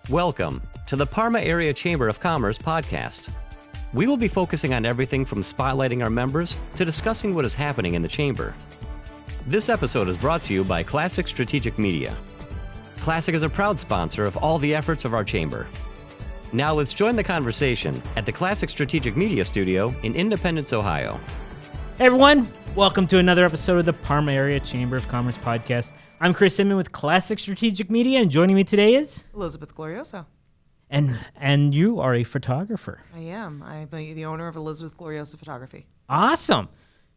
Welcome to the Parma Area Chamber of Commerce podcast. We will be focusing on everything from spotlighting our members to discussing what is happening in the Chamber. This episode is brought to you by Classic Strategic Media. Classic is a proud sponsor of all the efforts of our Chamber. Now let's join the conversation at the Classic Strategic Media Studio in Independence, Ohio. Hey everyone, welcome to another episode of the Parma Area Chamber of Commerce podcast. I'm Chris Inman with Classic Strategic Media, and joining me today is Elizabeth Glorioso. And you are a photographer. I am. I'm the owner of Elizabeth Glorioso Photography. Awesome.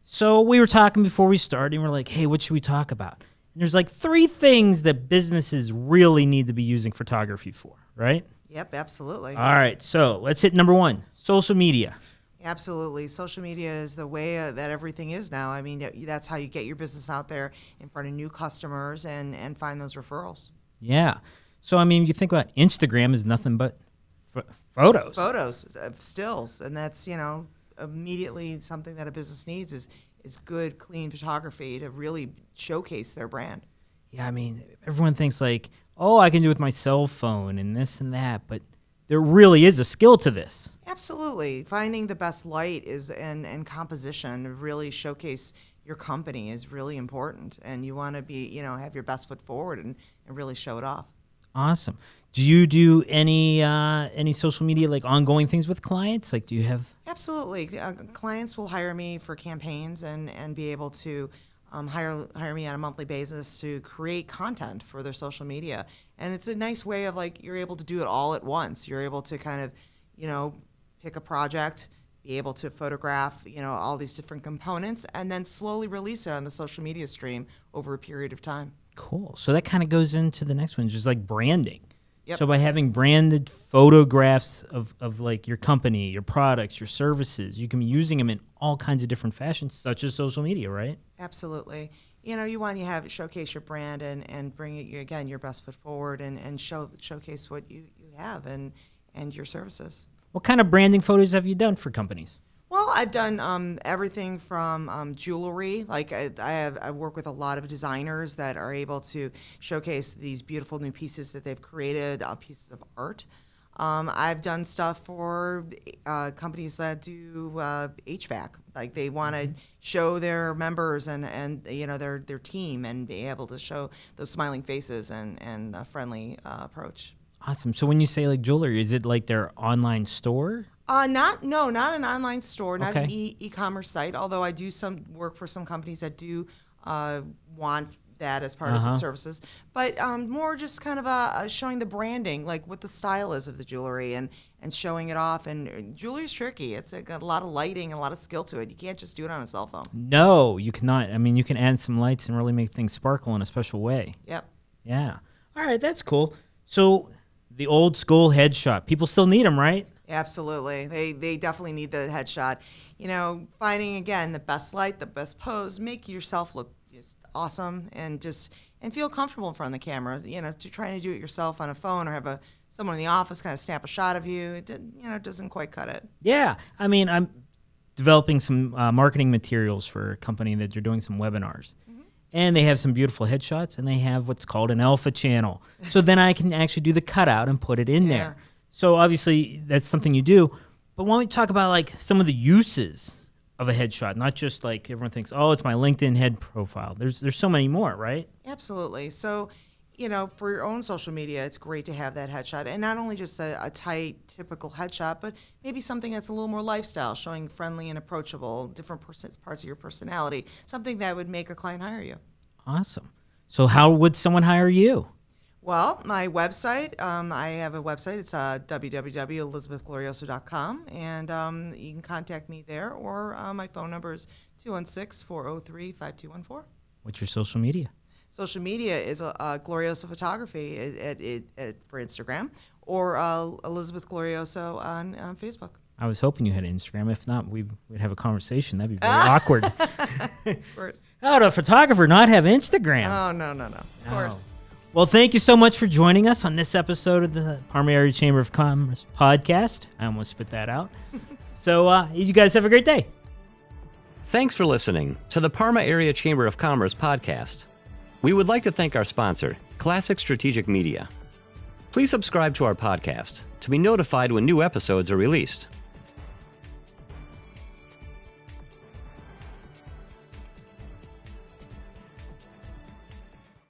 So we were talking before we started, and we're like, hey, what should we talk about? And there's like 3 things that businesses really need to be using photography for, right? Yep, absolutely. All right, so let's hit number 1, social media. Absolutely. Social media is the way that everything is now. I mean, that's how you get your business out there in front of new customers and find those referrals. Yeah. So, I mean, you think about Instagram is nothing but photos. Photos, stills. And that's, immediately something that a business needs is good, clean photography to really showcase their brand. Yeah, I mean, everyone thinks like, oh, I can do it with my cell phone and this and that, but there really is a skill to this. Absolutely. Finding the best light and composition to really showcase your company is really important. And you want to be, have your best foot forward and really show it off. Awesome. Do you do any social media, like ongoing things with clients? Like, do you have? Absolutely. Clients will hire me for campaigns and be able to hire me on a monthly basis to create content for their social media. And it's a nice way of you're able to do it all at once. You're able to kind of, pick a project, be able to photograph, all these different components, and then slowly release it on the social media stream over a period of time. Cool. So that kind of goes into the next one, just like branding. Yep. So by having branded photographs of like your company, your products, your services, you can be using them in all kinds of different fashions, such as social media, right? Absolutely. You want to showcase your brand and bring it, again, your best foot forward and showcase what you have and your services. What kind of branding photos have you done for companies? Well, I've done everything from jewelry. Like I work with a lot of designers that are able to showcase these beautiful new pieces that they've created, pieces of art. I've done stuff for companies that do HVAC. Like they want to show their members and their team and be able to show those smiling faces and a friendly approach. Awesome. So when you say like jewelry, is it like their online store? Not an online store, not Okay. an e-commerce site. Although I do some work for some companies that do want that as part of the services, but more just kind of showing the branding, like what the style is of the jewelry and showing it off. And jewelry is tricky. It's got a lot of lighting and a lot of skill to it. You can't just do it on a cell phone. No, you cannot. I mean, you can add some lights and really make things sparkle in a special way. Yep. Yeah. All right, that's cool. So the old school headshot, people still need them, right? Absolutely. They definitely need the headshot. Finding, again, the best light, the best pose, make yourself look just awesome and feel comfortable in front of the camera. To trying to do it yourself on a phone or have someone in the office kind of snap a shot of you, it doesn't quite cut it. Yeah. I mean, I'm developing some marketing materials for a company that they're doing some webinars. And they have some beautiful headshots, and they have what's called an alpha channel. So then I can actually do the cutout and put it in there. So obviously that's something you do. But why don't we talk about like some of the uses of a headshot, not just like everyone thinks, oh, it's my LinkedIn head profile. There's so many more, right? Absolutely. So, for your own social media, it's great to have that headshot. And not only just a tight, typical headshot, but maybe something that's a little more lifestyle, showing friendly and approachable, different parts of your personality, something that would make a client hire you. Awesome. So how would someone hire you? Well, my website, I have a website. It's www.elizabethglorioso.com, and you can contact me there, or my phone number is 216-403-5214. What's your social media? Social media is Glorioso Photography for Instagram, or Elizabeth Glorioso on Facebook. I was hoping you had Instagram. If not, we'd have a conversation. That'd be very awkward. Of course. How would a photographer not have Instagram? Oh, no. Of course. Well, thank you so much for joining us on this episode of the Parma Area Chamber of Commerce podcast. I almost spit that out. So you guys have a great day. Thanks for listening to the Parma Area Chamber of Commerce podcast. We would like to thank our sponsor, Classic Strategic Media. Please subscribe to our podcast to be notified when new episodes are released.